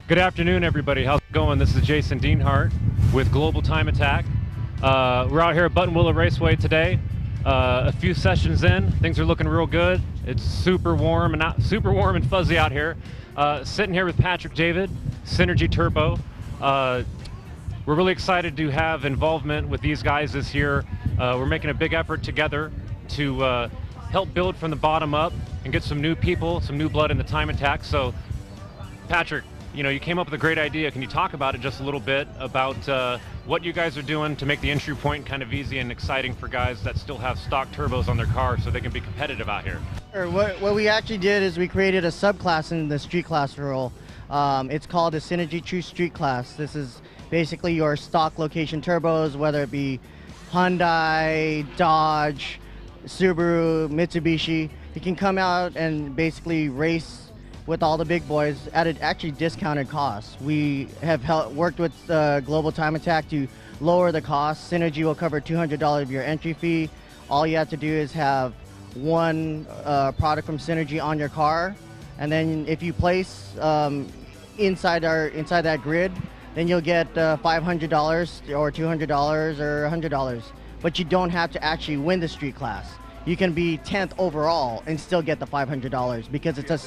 Good afternoon, everybody. How's it going? This is Jason Dienhart with Global Time Attack. We're out here at Buttonwillow Raceway today. A few sessions in, things are looking real good. It's super warm and fuzzy out here. Sitting here with Patrick David, Synergy Turbo. We're really excited to have involvement with these guys this year. We're making a big effort together to help build from the bottom up and get some new people, some new blood in the time attack. So, Patrick, you know, you came up with a great idea. Can you talk about it just a little bit about what you guys are doing to make the entry point kind of easy and exciting for guys that still have stock turbos on their car so they can be competitive out here? What we actually did is we created a subclass in the street class rule. It's called the Synergy True Street Class. This is basically your stock location turbos, whether it be Hyundai, Dodge, Subaru, Mitsubishi. You can come out and basically race with all the big boys at an actually discounted cost. We have worked with Global Time Attack to lower the cost. Synergy will cover $200 of your entry fee. All you have to do is have one product from Synergy on your car, and then if you place inside that grid, then you'll get $500 or $200 or $100. But you don't have to actually win the street class. You can be 10th overall and still get the $500 because it's a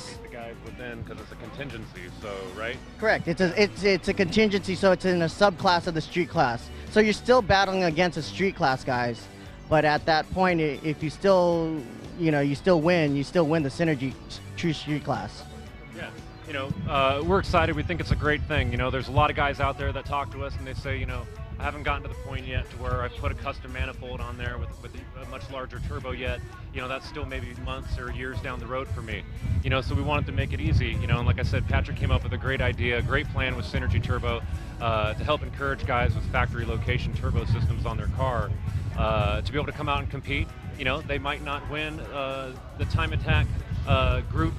because it's a contingency, so right? Correct. It's a contingency, so it's in a subclass of the street class. So you're still battling against the street class guys, but at that point, if you still, you still win the Synergy True Street Class. Yeah. You know, we're excited. We think it's a great thing. You know, there's a lot of guys out there that talk to us and they say, you know, I haven't gotten to the point yet to where I've put a custom manifold on there with a much larger turbo yet. You know, that's still maybe months or years down the road for me. You know, so we wanted to make it easy. You know, and like I said, Patrick came up with a great idea, a great plan with Synergy Turbo to help encourage guys with factory location turbo systems on their car to be able to come out and compete. You know, they might not win the time attack group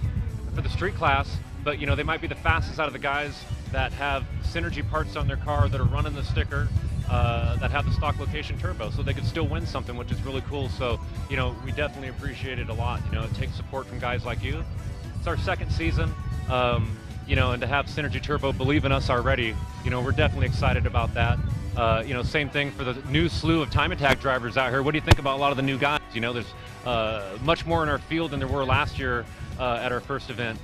for the street class, but you know, they might be the fastest out of the guys that have Synergy parts on their car that are running the sticker, that have the stock location turbo, so they could still win something, which is really cool. So, you know, we definitely appreciate it a lot. You know, it takes support from guys like you. It's our second season, you know, and to have Synergy Turbo believe in us already, you know, we're definitely excited about that. You know, same thing for the new slew of time attack drivers out here. What do you think about a lot of the new guys? You know, there's much more in our field than there were last year at our first event.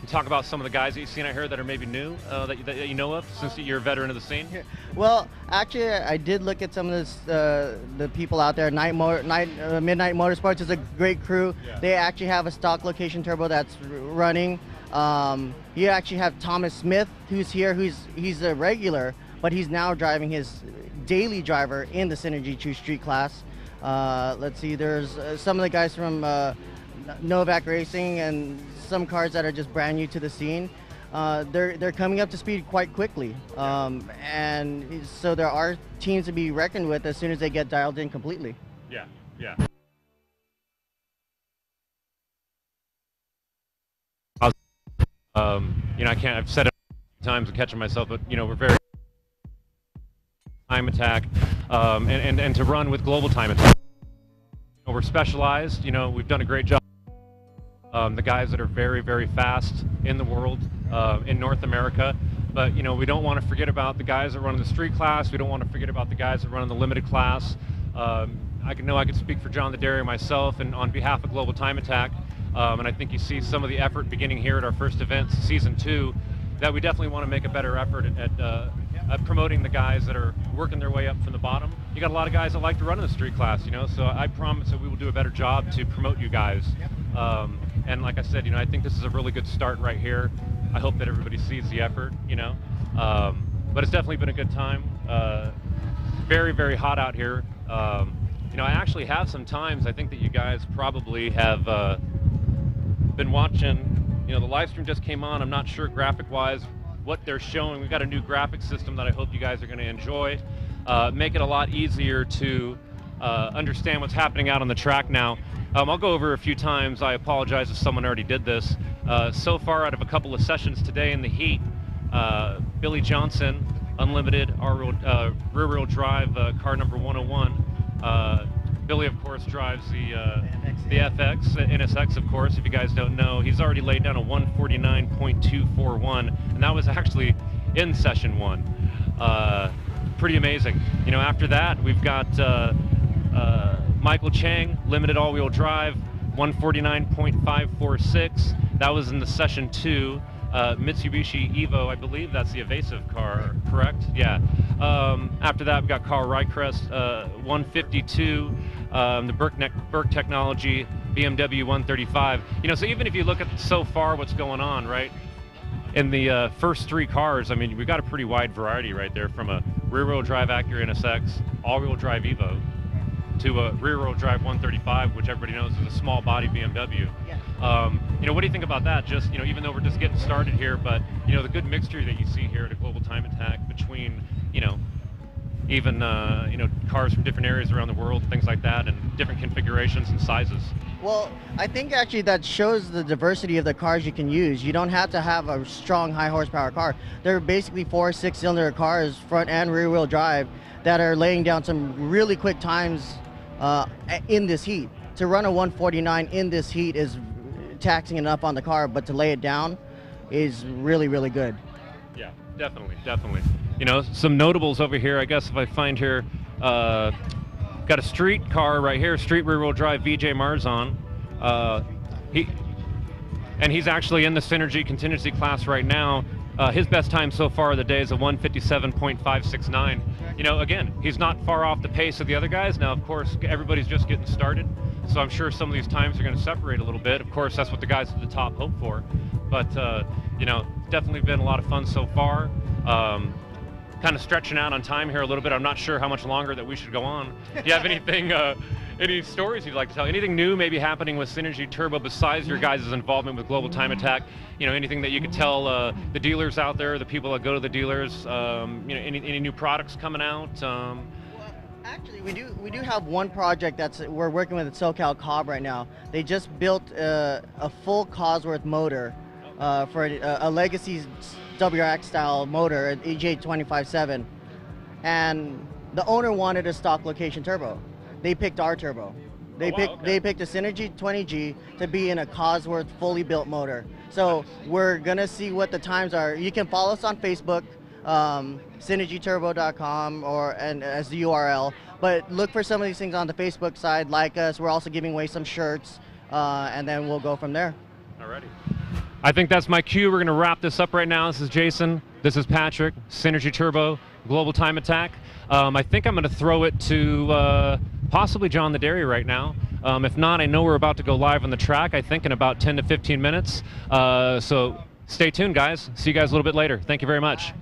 Talk about some of the guys that you've seen out here that are maybe new, that you know of, since you're a veteran of the scene. Well, actually, I did look at some of this, the people out there. Midnight Motorsports is a great crew. Yeah. They actually have a stock location turbo that's running. You actually have Thomas Smith, who's here. He's a regular, but he's now driving his daily driver in the Synergy True Street Class. Let's see, there's some of the guys from Novak Racing and some cars that are just brand new to the scene. They're coming up to speed quite quickly, and so there are teams to be reckoned with as soon as they get dialed in completely. Yeah, yeah. You know, I've said it a few times and catching myself, but you know, we're very time attack, and to run with Global Time Attack. You know, we're specialized. You know, we've done a great job. The guys that are very, very fast in the world, in North America. But, you know, we don't want to forget about the guys that run in the street class. We don't want to forget about the guys that run in the limited class. I could speak for John the Dairy myself and on behalf of Global Time Attack. And I think you see some of the effort beginning here at our first event, Season 2, that we definitely want to make a better effort at promoting the guys that are working their way up from the bottom. You got a lot of guys that like to run in the street class, you know, so I promise that we will do a better job to promote you guys. And like I said, you know, I think this is a really good start right here. I hope that everybody sees the effort, you know. But it's definitely been a good time. Very, very hot out here. You know, I actually have some times, I think that you guys probably have been watching. You know, the live stream just came on. I'm not sure graphic-wise what they're showing. We've got a new graphic system that I hope you guys are going to enjoy. Make it a lot easier to understand what's happening out on the track now. I'll go over a few times. I apologize if someone already did this. So far, out of a couple of sessions today in the heat, Billy Johnson, Unlimited rear-wheel drive car number 101, Billy, of course, drives the FX, NSX, of course. If you guys don't know, he's already laid down a 149.241, and that was actually in session 1. Pretty amazing. You know, after that, we've got Michael Chang, limited all-wheel drive, 149.546. That was in the session 2. Mitsubishi Evo, I believe that's the evasive car, correct? Yeah. After that, we've got Carl Rycrest, 152, the Burke Technology BMW 135. You know, so even if you look at so far what's going on, right? In the first 3 cars, I mean, we've got a pretty wide variety right there, from a rear-wheel drive Acura NSX, all-wheel drive Evo, to a rear-wheel drive 135, which everybody knows is a small body BMW. Yeah. You know, what do you think about that? Just, you know, even though we're just getting started here, but, you know, the good mixture that you see here at a Global Time Attack between, you know, even, you know, cars from different areas around the world, things like that, and different configurations and sizes. Well, I think actually that shows the diversity of the cars you can use. You don't have to have a strong high horsepower car. They're basically 4 6-cylinder cars, front and rear wheel drive, that are laying down some really quick times in this heat. To run a 149 in this heat is taxing enough on the car, but to lay it down is really, really good. Yeah, definitely, definitely. You know, some notables over here, I guess if I find here, got a street car right here, street rear-wheel drive VJ Marzon. He's actually in the Synergy Contingency class right now. His best time so far of the day is a 157.569. You know, again, he's not far off the pace of the other guys. Now, of course, everybody's just getting started, so I'm sure some of these times are going to separate a little bit. Of course, that's what the guys at the top hope for. But, you know, definitely been a lot of fun so far. Kind of stretching out on time here a little bit. I'm not sure how much longer that we should go on. Do you have anything, any stories you'd like to tell? Anything new maybe happening with Synergy Turbo besides your guys' involvement with Global Time Attack? You know, anything that you could tell the dealers out there, the people that go to the dealers? You know, any new products coming out? Well, actually, we do have one project we're working with at SoCal Cobb right now. They just built a full Cosworth motor for a Legacy WRX style motor, an EJ257, and the owner wanted a stock location turbo. They picked our turbo. They picked a Synergy 20G to be in a Cosworth fully built motor. So we're gonna see what the times are. You can follow us on Facebook, synergyturbo.com, and as the URL. But look for some of these things on the Facebook side. Like us. We're also giving away some shirts, and then we'll go from there. Alrighty. I think that's my cue. We're going to wrap this up right now. This is Jason. This is Patrick. Synergy Turbo, Global Time Attack. I think I'm going to throw it to possibly John the Dairy right now. If not, I know we're about to go live on the track, I think in about 10 to 15 minutes. So stay tuned, guys. See you guys a little bit later. Thank you very much.